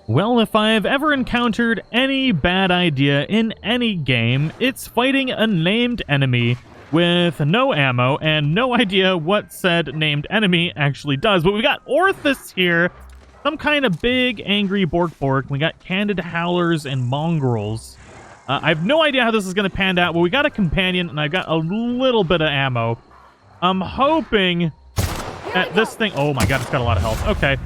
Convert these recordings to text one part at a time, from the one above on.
Well, if I've ever encountered any bad idea in any game, it's fighting a named enemy with no ammo and no idea what said named enemy actually does. But we got Orthus here, some kind of big angry Bork. We got candid howlers and mongrels. I have no idea how this is going to pan out, but we got a companion and I've got a little bit of ammo. I'm hoping that this thing... Oh my god, it's got a lot of health. Okay.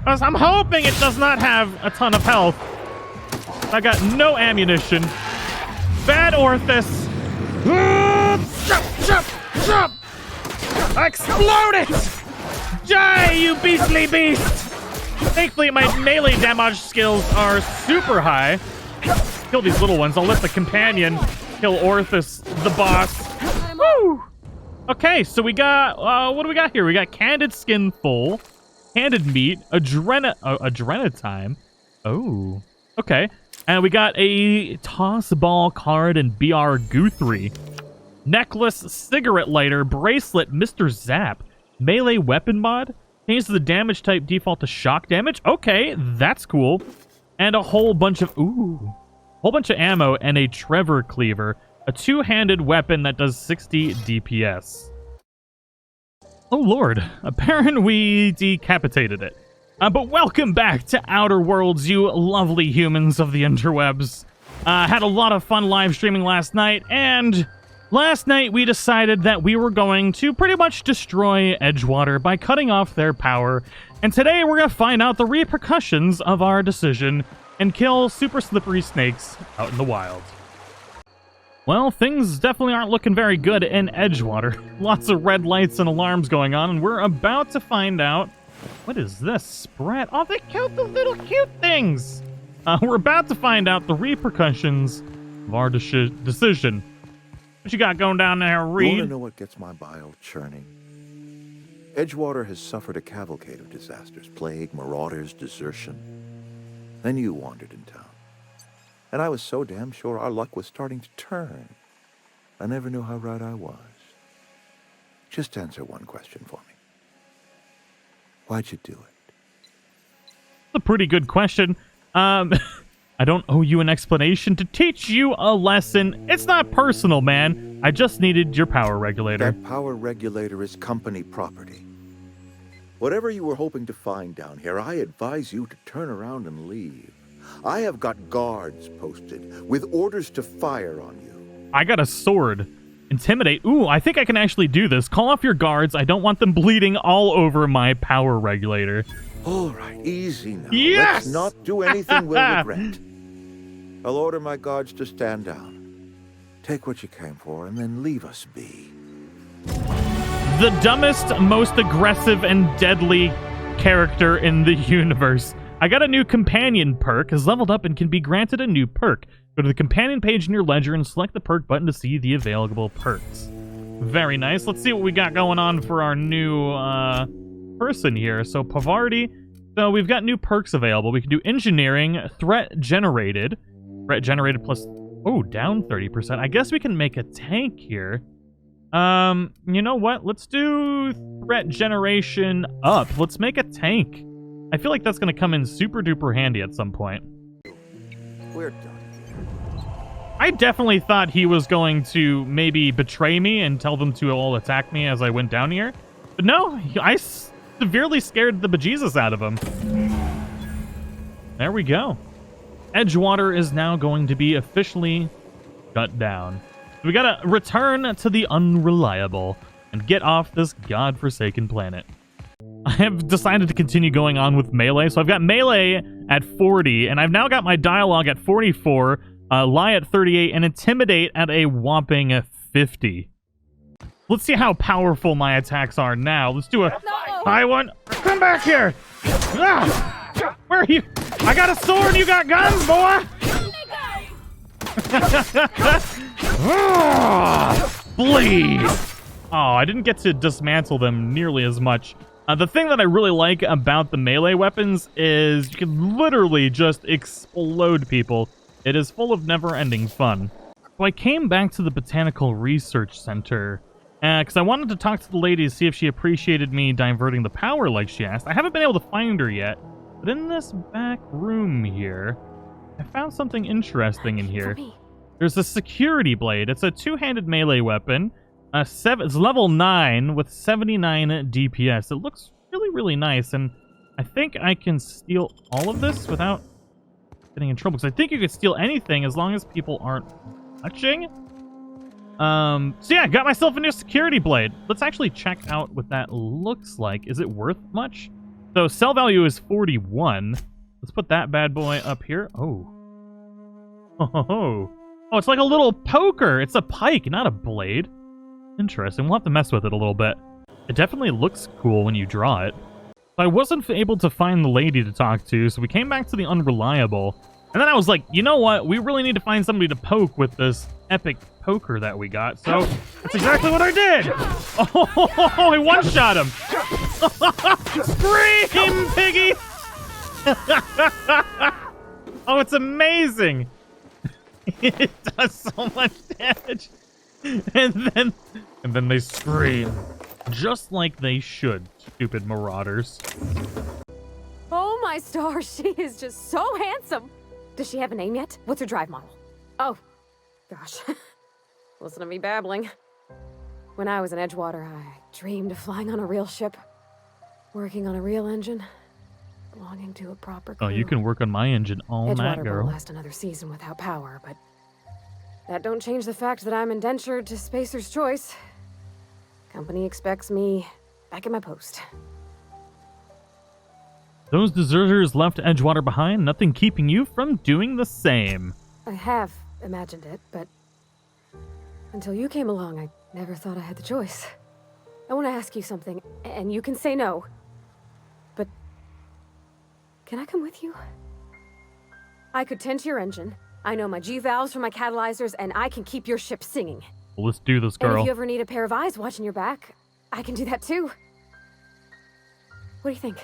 I'm hoping it does not have a ton of health. I got no ammunition. Bad Orthus. Jump! Explode it! Die, you beastly beast! Thankfully, my melee damage skills are super high. Kill these little ones. I'll let the companion kill Orthus, the boss. Woo! Okay, so we got... what do we got here? We got Candid Skin Full. Handed meat, adrenatime. Oh, okay. And we got a toss ball card and BR Guthrie. Necklace, cigarette lighter, bracelet, Mr. Zap. Melee weapon mod. Changes the damage type default to shock damage. Okay, that's cool. And a whole bunch of ammo and a Trevor cleaver. A two-handed weapon that does 60 DPS. Oh lord, apparently we decapitated it. But welcome back to Outer Worlds, you lovely humans of the interwebs. Had a lot of fun live streaming last night, and last night we decided that we were going to pretty much destroy Edgewater by cutting off their power. And today we're going to find out the repercussions of our decision and kill super slippery snakes out in the wild. Well, things definitely aren't looking very good in Edgewater. Lots of red lights and alarms going on, and we're about to find out... What is this? Spread? Oh, they killed the little cute things! We're about to find out the repercussions of our decision. What you got going down there, Reed? You want to know what gets my bile churning? Edgewater has suffered a cavalcade of disasters. Plague, marauders, desertion. Then you wandered in town. And I was so damn sure our luck was starting to turn. I never knew how right I was. Just answer one question for me. Why'd you do it? That's a pretty good question. I don't owe you an explanation to teach you a lesson. It's not personal, man. I just needed your power regulator. That power regulator is company property. Whatever you were hoping to find down here, I advise you to turn around and leave. I have got guards posted with orders to fire on you. I got a sword. Intimidate. Ooh, I think I can actually do this. Call off your guards. I don't want them bleeding all over my power regulator. All right, easy now. Yes! Let's not do anything we'll regret. I'll order my guards to stand down. Take what you came for and then leave us be. The dumbest, most aggressive, and deadly character in the universe. I got a new companion perk, has leveled up and can be granted a new perk. Go to the companion page in your ledger and select the perk button to see the available perks. Very nice. Let's see what we got going on for our new person here. So Parvati. So we've got new perks available. We can do engineering, threat generated plus, oh, down 30%. I guess we can make a tank here. You know what? Let's do threat generation up. Let's make a tank. I feel like that's going to come in super duper handy at some point. We're done. I definitely thought he was going to maybe betray me and tell them to all attack me as I went down here. But no, I severely scared the bejesus out of him. There we go. Edgewater is now going to be officially shut down. We gotta return to the unreliable and get off this godforsaken planet. I have decided to continue going on with melee, so I've got melee at 40, and I've now got my dialogue at 44, lie at 38, and intimidate at a whopping 50. Let's see how powerful my attacks are now. Let's do a high one. Come back here! Ah! Where are you? I got a sword, you got guns, boy! Bleed! Oh, I didn't get to dismantle them nearly as much. The thing that I really like about the melee weapons is you can literally just explode people. It is full of never-ending fun. So I came back to the Botanical Research Center because I wanted to talk to the lady to see if she appreciated me diverting the power like she asked. I haven't been able to find her yet. But in this back room here, I found something interesting in here. There's a security blade. It's a two-handed melee weapon. It's level 9 with 79 DPS. It looks really, really nice, and I think I can steal all of this without getting in trouble, because I think you could steal anything as long as people aren't touching. So yeah, got myself a new security blade. Let's actually check out what that looks like. Is it worth much? So sell value is 41. Let's put that bad boy up here. Oh. Oh, it's like a little poker. It's a pike, not a blade. Interesting. We'll have to mess with it a little bit. It definitely looks cool when you draw it. I wasn't able to find the lady to talk to, so we came back to the unreliable. And then I was like, you know what? We really need to find somebody to poke with this epic poker that we got. So that's exactly what I did. Oh, I one-shot him. Scream, piggy. Oh, it's amazing. It does so much damage. And then they scream. Just like they should, stupid marauders. Oh my stars, she is just so handsome. Does she have a name yet? What's her drive model? Oh, gosh. Listen to me babbling. When I was in Edgewater, I dreamed of flying on a real ship, working on a real engine, belonging to a proper crew. Oh, you can work on my engine all night, Edgewater girl. won't last another season without power, but that don't change the fact that I'm indentured to Spacer's Choice. Company expects me back at my post. Those deserters left Edgewater behind, nothing keeping you from doing the same. I have imagined it, but until you came along, I never thought I had the choice. I want to ask you something, and you can say no, but can I come with you? I could tend to your engine. I know my G-valves from my catalyzers, and I can keep your ship singing. Well, let's do this, girl. And if you ever need a pair of eyes watching your back, I can do that too. What do you think?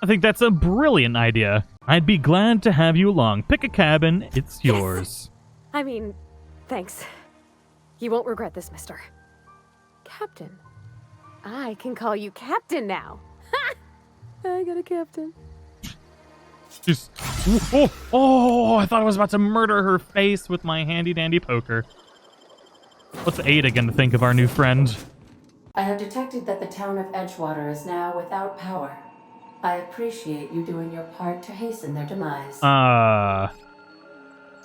I think that's a brilliant idea. I'd be glad to have you along. Pick a cabin, it's yours. I mean, thanks. You won't regret this, mister. Captain. I can call you Captain now. Ha! I got a captain. Just... Oh, I thought I was about to murder her face with my handy-dandy poker. What's Ada gonna think of our new friend? I have detected that the town of Edgewater is now without power. I appreciate you doing your part to hasten their demise.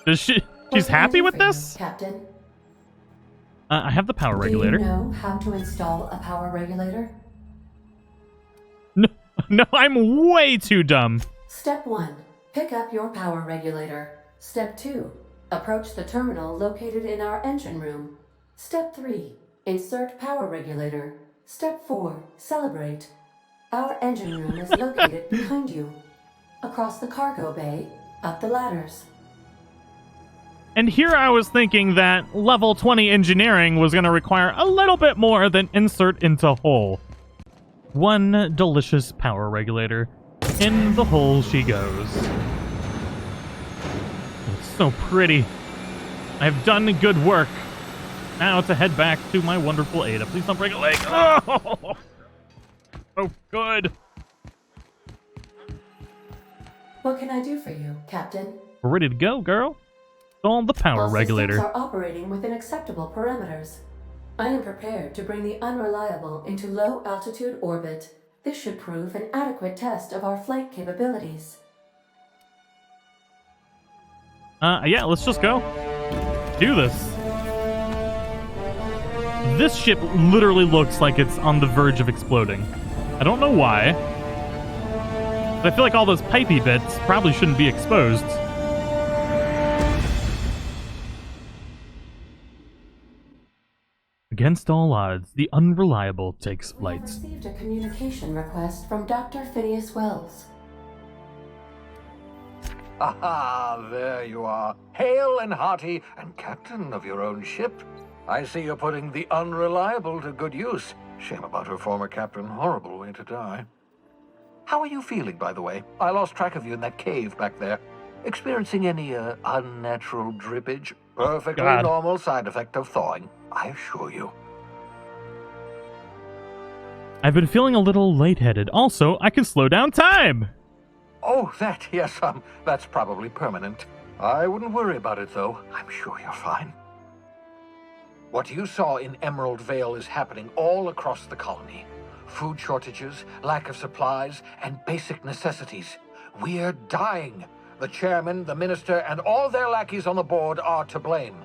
Does she's happy with this? Captain? I have the power regulator. Do you know how to install a power regulator? No, I'm way too dumb. Step 1. Pick up your power regulator. Step 2. Approach the terminal located in our engine room. Step 3. Insert power regulator. Step 4. Celebrate. Our engine room is located behind you. Across the cargo bay, up the ladders. And here I was thinking that level 20 engineering was going to require a little bit more than insert into hole. One delicious power regulator. In the hole she goes. It's so pretty. I've done good work. Now to head back to my wonderful Ada. Please don't break a leg. Oh! Oh, good. What can I do for you, Captain? We're ready to go, girl. Install the power regulator. All systems are operating within acceptable parameters. I am prepared to bring the unreliable into low-altitude orbit. This should prove an adequate test of our flight capabilities. Yeah, let's just go. Do this. This ship literally looks like it's on the verge of exploding. I don't know why. But I feel like all those pipey bits probably shouldn't be exposed. Against all odds, the unreliable takes flight. We have received a communication request from Dr. Phineas Wells. Aha, there you are, hale and hearty, and captain of your own ship. I see you're putting the unreliable to good use. Shame about her former captain, horrible way to die. How are you feeling, by the way? I lost track of you in that cave back there. Experiencing any, unnatural drippage? Perfectly normal side effect of thawing, I assure you. I've been feeling a little lightheaded. Also, I can slow down time! Oh, that, yes, that's probably permanent. I wouldn't worry about it, though. I'm sure you're fine. What you saw in Emerald Vale is happening all across the colony. Food shortages, lack of supplies, and basic necessities. We're dying. The chairman, the minister, and all their lackeys on the board are to blame.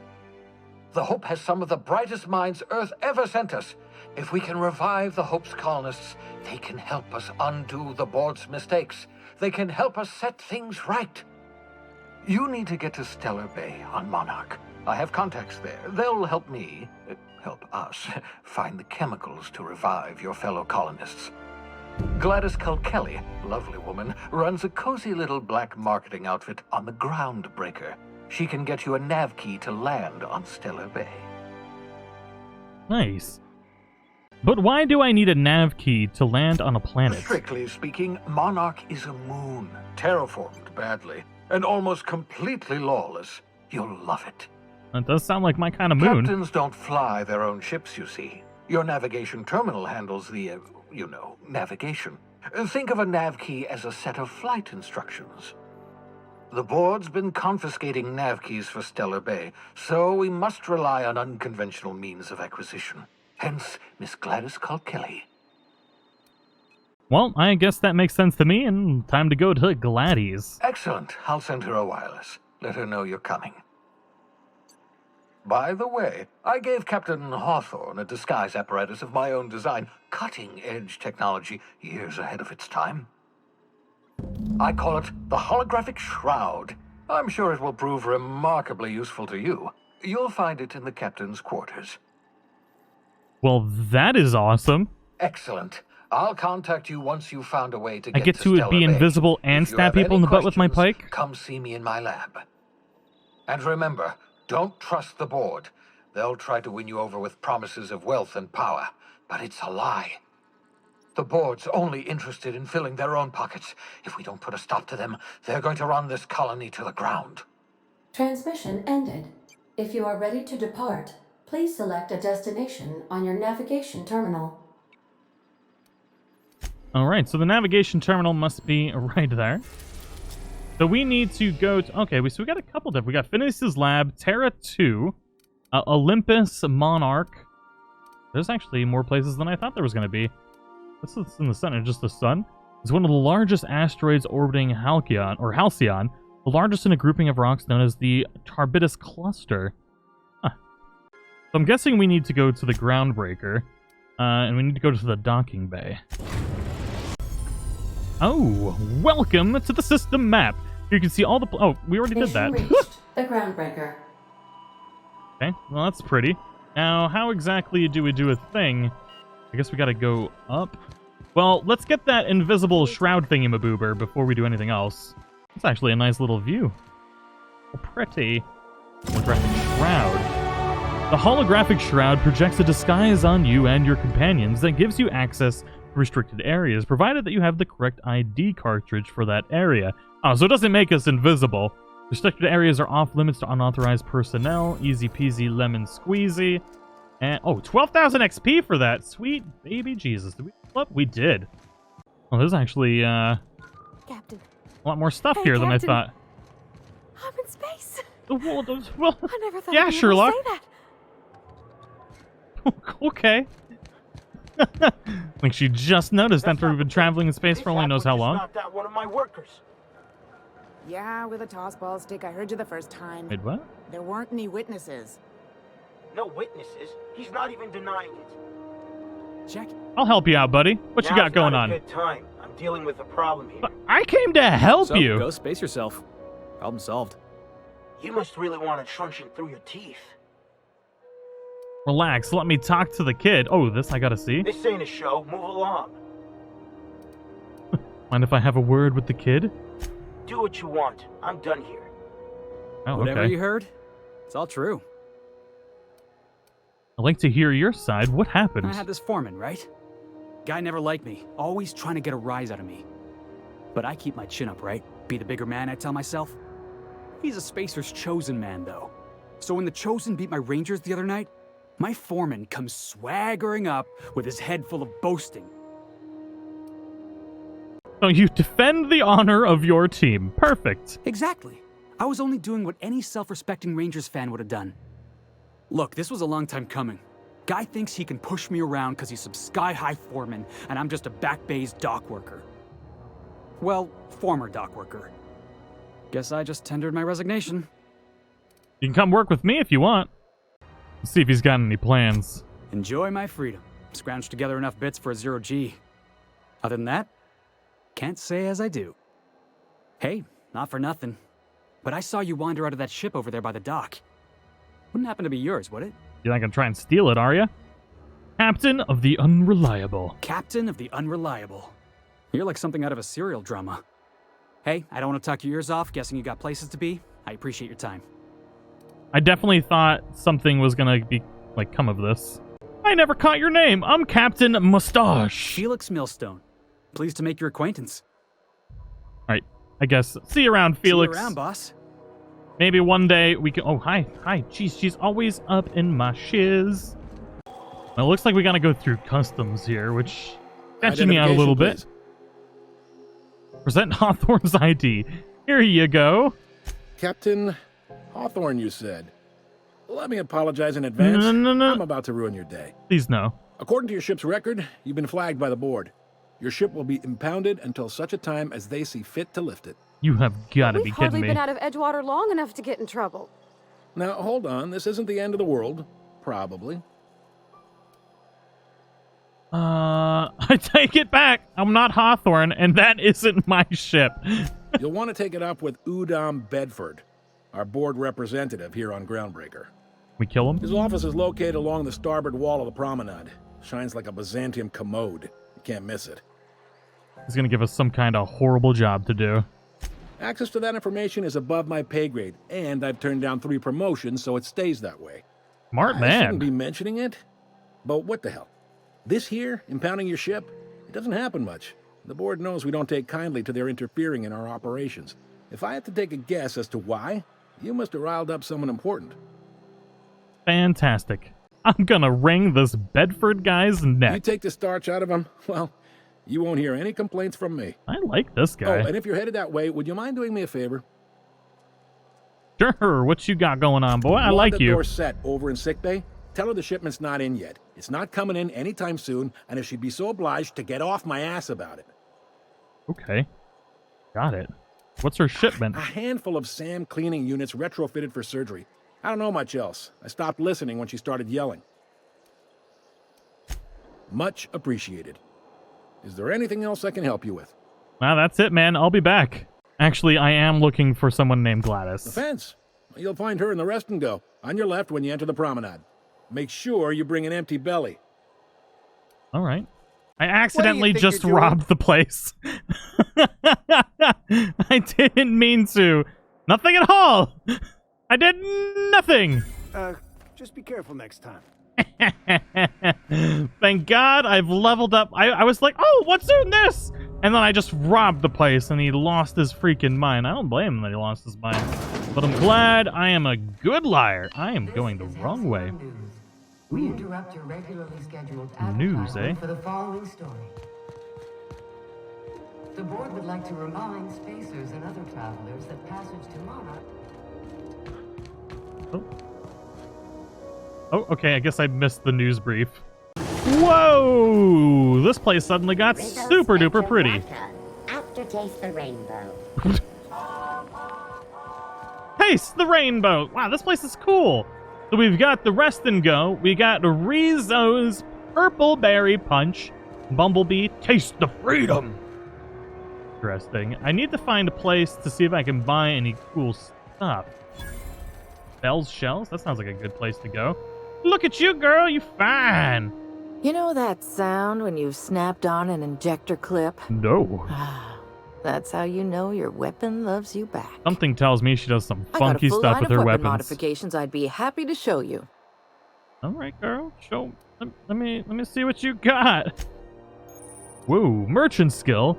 The Hope has some of the brightest minds Earth ever sent us. If we can revive the Hope's colonists, they can help us undo the board's mistakes. They can help us set things right. You need to get to Stellar Bay on Monarch. I have contacts there. They'll help me, help us, find the chemicals to revive your fellow colonists. Gladys Kelly, lovely woman, runs a cozy little black marketing outfit on the Groundbreaker. She can get you a nav key to land on Stellar Bay. Nice. But why do I need a nav key to land on a planet? Strictly speaking, Monarch is a moon, terraformed badly, and almost completely lawless. You'll love it. That does sound like my kind of moon. Captains don't fly their own ships, you see. Your navigation terminal handles the, navigation. Think of a nav key as a set of flight instructions. The board's been confiscating nav keys for Stellar Bay, so we must rely on unconventional means of acquisition. Hence, Miss Gladys Kelly. Well, I guess that makes sense to me, and time to go to Gladys. Excellent. I'll send her a wireless. Let her know you're coming. By the way, I gave Captain Hawthorne a disguise apparatus of my own design, cutting-edge technology years ahead of its time. I call it the Holographic Shroud. I'm sure it will prove remarkably useful to you. You'll find it in the captain's quarters. Well, that is awesome. Excellent. I'll contact you once you've found a way to get I get to Stellar be Bay. invisible and If you stab have people any in the butt with my questions, pike? Come see me in my lab. And remember, don't trust the board. They'll try to win you over with promises of wealth and power, but it's a lie. The board's only interested in filling their own pockets. If we don't put a stop to them, they're going to run this colony to the ground. Transmission ended. If you are ready to depart, please select a destination on your navigation terminal. Alright, so the navigation terminal must be right there. So we need to go to... Okay, so we got a couple different... We got Phineas's lab, Terra 2, Olympus, Monarch. There's actually more places than I thought there was going to be. This is in the center, just the sun. It's one of the largest asteroids orbiting Halcyon, the largest in a grouping of rocks known as the Tarbitus Cluster. Huh. So I'm guessing we need to go to the Groundbreaker, and we need to go to the docking bay. Oh, welcome to the system map. You can see all the... Oh, we already did that. Mission reached. The Groundbreaker. Okay, well that's pretty. Now, how exactly do we do a thing? I guess we gotta go up. Well, let's get that invisible shroud thingy-maboober before we do anything else. It's actually a nice little view. Oh, pretty. Holographic shroud. The holographic shroud projects a disguise on you and your companions that gives you access to restricted areas, provided that you have the correct ID cartridge for that area. Oh, so it doesn't make us invisible. Restricted areas are off limits to unauthorized personnel. Easy peasy lemon squeezy. And, oh, 12,000 XP for that. Sweet baby Jesus. Did we level up? We did. Well, there's actually, Captain. a lot more stuff Hey, here than I Captain. thought. I'm in space. Well, I never thought yeah, I'd be able to Sherlock. say that. Okay. Like she just noticed after we've been traveling in space for only knows how long. Knocked out one of my workers. Yeah, with a tossball stick. I heard you the first time. Wait, what? There weren't any witnesses. No witnesses. He's not even denying it. Check. I'll help you out, buddy. What you got Now's going not on? a good time. I'm dealing with a problem here. But I came to help So, you. go space yourself. Problem solved. You must really want it truncheon through your teeth. Relax. Let me talk to the kid. Oh, this I gotta see. This ain't a show. Move along. Mind if I have a word with the kid? Do what you want. I'm done here. Oh, Whatever okay. you heard, it's all true. I'd like to hear your side. What happened? I had this foreman, right? Guy never liked me, always trying to get a rise out of me. But I keep my chin up, right? Be the bigger man, I tell myself. He's a Spacer's chosen man, though. So when the Chosen beat my Rangers the other night, my foreman comes swaggering up with his head full of boasting. So you defend the honor of your team. Perfect. Exactly. I was only doing what any self-respecting Rangers fan would have done. Look, this was a long time coming. Guy thinks he can push me around because he's some sky-high foreman, and I'm just a back bay's dock worker. Well, former dock worker. Guess I just tendered my resignation. You can come work with me if you want. Let's see if he's got any plans. Enjoy my freedom. Scrounged together enough bits for a 0G. Other than that, can't say as I do. Hey, not for nothing, but I saw you wander out of that ship over there by the dock. Wouldn't happen to be yours, would it? You're not gonna try and steal it, are you? Captain of the Unreliable. Captain of the Unreliable. You're like something out of a serial drama. Hey, I don't want to talk your ears off, guessing you got places to be. I appreciate your time. I definitely thought something was gonna be, like, come of this. I never caught your name. I'm Captain Mustache. Felix Millstone. Pleased to make your acquaintance. Alright, I guess. See you around, Felix. See you around, boss. Maybe one day we can... Oh, hi. Hi. Jeez, she's always up in my shiz. Well, it looks like we gotta go through customs here, which... catching me out a little bit. Present Hawthorne's ID. Here you go. Captain Hawthorne, you said. Let me apologize in advance. No. I'm about to ruin your day. Please no. According to your ship's record, you've been flagged by the board. Your ship will be impounded until such a time as they see fit to lift it. You have got to be We've kidding hardly me. been out of Edgewater long enough to get in trouble. Now, hold on. This isn't the end of the world. Probably. I take it back. I'm not Hawthorne, and that isn't my ship. You'll want to take it up with Udom Bedford, our board representative here on Groundbreaker. We kill him? His office is located along the starboard wall of the promenade. Shines like a Byzantium commode. You can't miss it. He's gonna give us some kind of horrible job to do. Access to that information is above my pay grade, and I've turned down 3 promotions, so it stays that way. Smart I man. shouldn't be mentioning it, but what the hell? This here, impounding your ship, it doesn't happen much. The board knows we don't take kindly to their interfering in our operations. If I had to take a guess as to why, you must have riled up someone important. Fantastic. I'm gonna wring this Bedford guy's neck. You take the starch out of him, well, you won't hear any complaints from me. I like this guy. Oh, and if you're headed that way, would you mind doing me a favor? Sure, what you got going on, boy? I like you. Dorset over in sickbay. Tell her the shipment's not in yet. It's not coming in anytime soon, and if she'd be so obliged to get off my ass about it. Okay. Got it. What's her shipment? A handful of SAM cleaning units retrofitted for surgery. I don't know much else. I stopped listening when she started yelling. Much appreciated. Is there anything else I can help you with? Well, that's it, man. I'll be back. Actually, I am looking for someone named Gladys. The fence. You'll find her in the rest and go, on your left when you enter the promenade. Make sure you bring an empty belly. All right. I accidentally just robbed the place. I didn't mean to. Nothing at all. I did nothing. Just be careful next time. Thank God I've leveled up. I was like, oh, what's in this? And then I just robbed the place and he lost his freaking mind. I don't blame him that he lost his mind. But I'm glad I am a good liar. I am going the wrong way. We interrupt your regularly scheduled News, eh? for the following story. The board would like to remind spacers and other travelers that passage to Monarch. Oh, okay, I guess I missed the news brief. Whoa! This place suddenly got super duper pretty. Aftertaste the rainbow. Taste the rainbow! Wow, this place is cool. So we've got the Rest and Go, we got Rizzo's Purple Berry Punch, Bumblebee, Taste the Freedom. Interesting. I need to find a place to see if I can buy any cool stuff. Bell's Shells? That sounds like a good place to go. Look at you, girl, you fine. You know that sound when you've snapped on an injector clip? No. That's how you know your weapon loves you back. Something tells me she does some funky I got a full stuff line with of her weapon weapons. modifications I'd be happy to show you. All right, girl. Show. Let me see what you got. Whoa, merchant skill.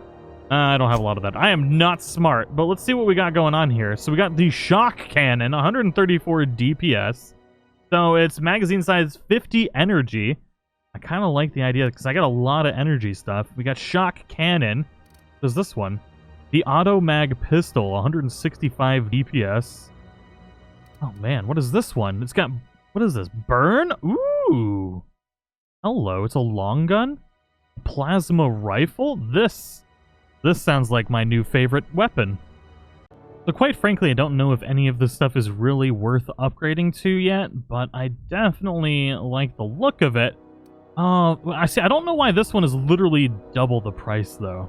I don't have a lot of that. I am not smart, but let's see what we got going on here. So we got the shock cannon, 134 DPS. So it's magazine size 50 energy. I kind of like the idea because I got a lot of energy stuff. We got shock cannon. What is this one? The Auto Mag Pistol, 165 DPS. Oh man, what is this one? It's got, what is this? Burn? Ooh. Hello, it's a long gun? Plasma rifle? This sounds like my new favorite weapon. So quite frankly, I don't know if any of this stuff is really worth upgrading to yet, but I definitely like the look of it. I don't know why this one is literally double the price, though.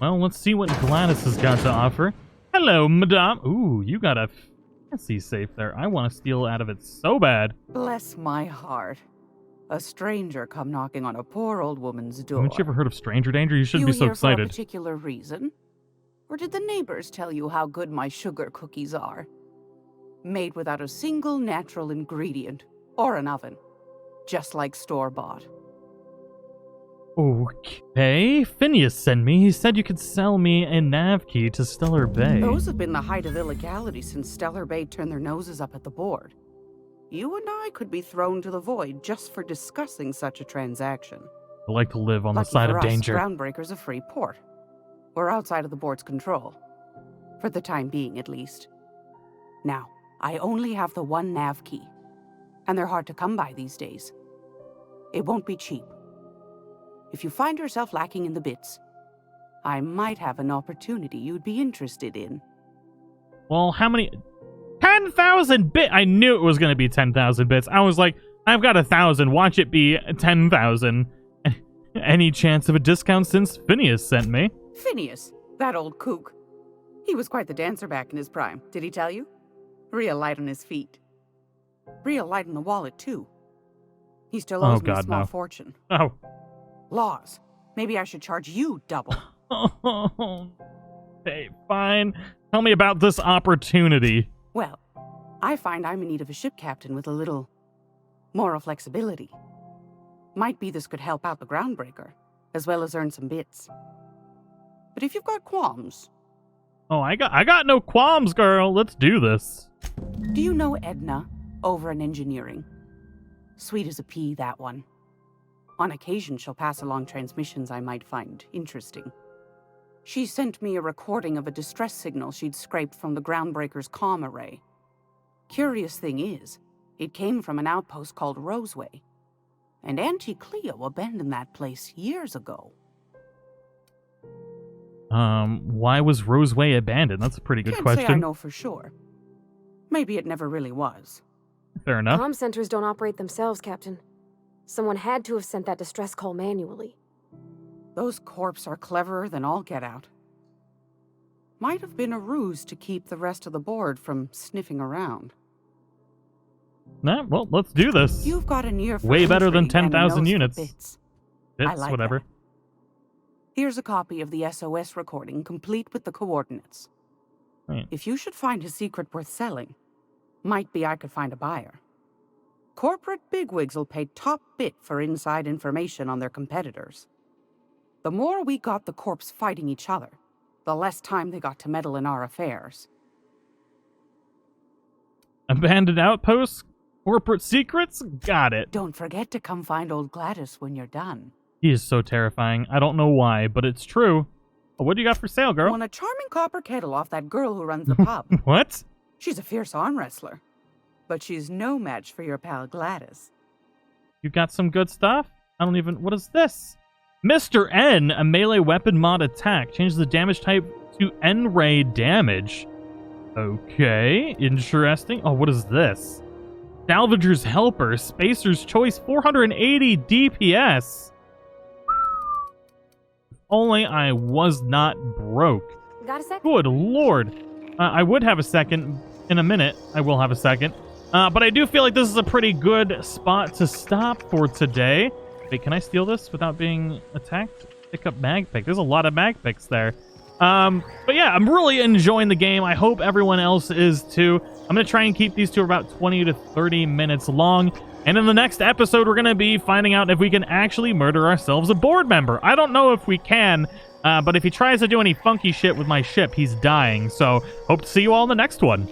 Well, let's see what Gladys has got to offer. Hello, madame. Ooh, you got a fancy safe there. I want to steal out of it so bad. Bless my heart. A stranger come knocking on a poor old woman's door. Haven't you ever heard of stranger danger? You shouldn't be so You excited. here for a particular reason? Or did the neighbors tell you how good my sugar cookies are? Made without a single natural ingredient or an oven. Just like store-bought. Okay, Phineas sent me. He said you could sell me a nav key to Stellar Bay. Those have been the height of illegality since Stellar Bay turned their noses up at the board. You and I could be thrown to the void just for discussing such a transaction. I like to live on the Lucky side for of us, danger. Groundbreaker's a free port. We're outside of the board's control. For the time being, at least. Now, I only have the one nav key. And they're hard to come by these days. It won't be cheap. If you find yourself lacking in the bits, I might have an opportunity you'd be interested in. Well, how many... 10,000 bits! I knew it was going to be 10,000 bits. I was like, I've got 1,000. Watch it be 10,000. Any chance of a discount since Phineas sent me? Phineas, that old kook. He was quite the dancer back in his prime, did he tell you? Real light on his feet. Real light in the wallet, too. He still owes me a small fortune. Oh. Laws. Maybe I should charge you double. Hey, fine. Tell me about this opportunity. Well, I find I'm in need of a ship captain with a little moral flexibility. Might be this could help out the Groundbreaker, as well as earn some bits. But if you've got qualms... Oh, I got no qualms, girl. Let's do this. Do you know Edna, over in engineering? Sweet as a pea, that one. On occasion, she'll pass along transmissions I might find interesting. She sent me a recording of a distress signal she'd scraped from the Groundbreaker's comm array. Curious thing is, it came from an outpost called Roseway. And Auntie Cleo abandoned that place years ago. Why was Roseway abandoned? That's a pretty good question. Can't say I know for sure. Maybe it never really was. Fair enough. Comm centers don't operate themselves, Captain. Someone had to have sent that distress call manually. Those corps are cleverer than all get out. Might have been a ruse to keep the rest of the board from sniffing around. Nah, well, let's do this. You've got an ear for way better than intrigue and a 10,000 nose for units. Bits, Bits, like whatever. that. Here's a copy of the SOS recording, complete with the coordinates. Right. If you should find a secret worth selling, might be I could find a buyer. Corporate bigwigs will pay top bit for inside information on their competitors. The more we got the corps fighting each other, the less time they got to meddle in our affairs. Abandoned outposts? Corporate secrets? Got it. Don't forget to come find old Gladys when you're done. He is so terrifying. I don't know why, but it's true. Oh, what do you got for sale, girl? Won a charming copper kettle off that girl who runs the pub. What? She's a fierce arm wrestler. But she's no match for your pal Gladys. You got some good stuff? I don't even... What is this? Mr. N, a melee weapon mod attack. Changes the damage type to N-ray damage. Okay, interesting. Oh, what is this? Salvager's Helper, Spacer's Choice, 480 DPS. If only I was not broke. Got a sec? Good lord. I would have a second in a minute. I will have a second. But I do feel like this is a pretty good spot to stop for today. Wait, can I steal this without being attacked? Pick up mag pick. There's a lot of mag picks there. But yeah, I'm really enjoying the game. I hope everyone else is too. I'm going to try and keep these to about 20 to 30 minutes long. And in the next episode, we're going to be finding out if we can actually murder ourselves a board member. I don't know if we can, but if he tries to do any funky shit with my ship, he's dying. So hope to see you all in the next one.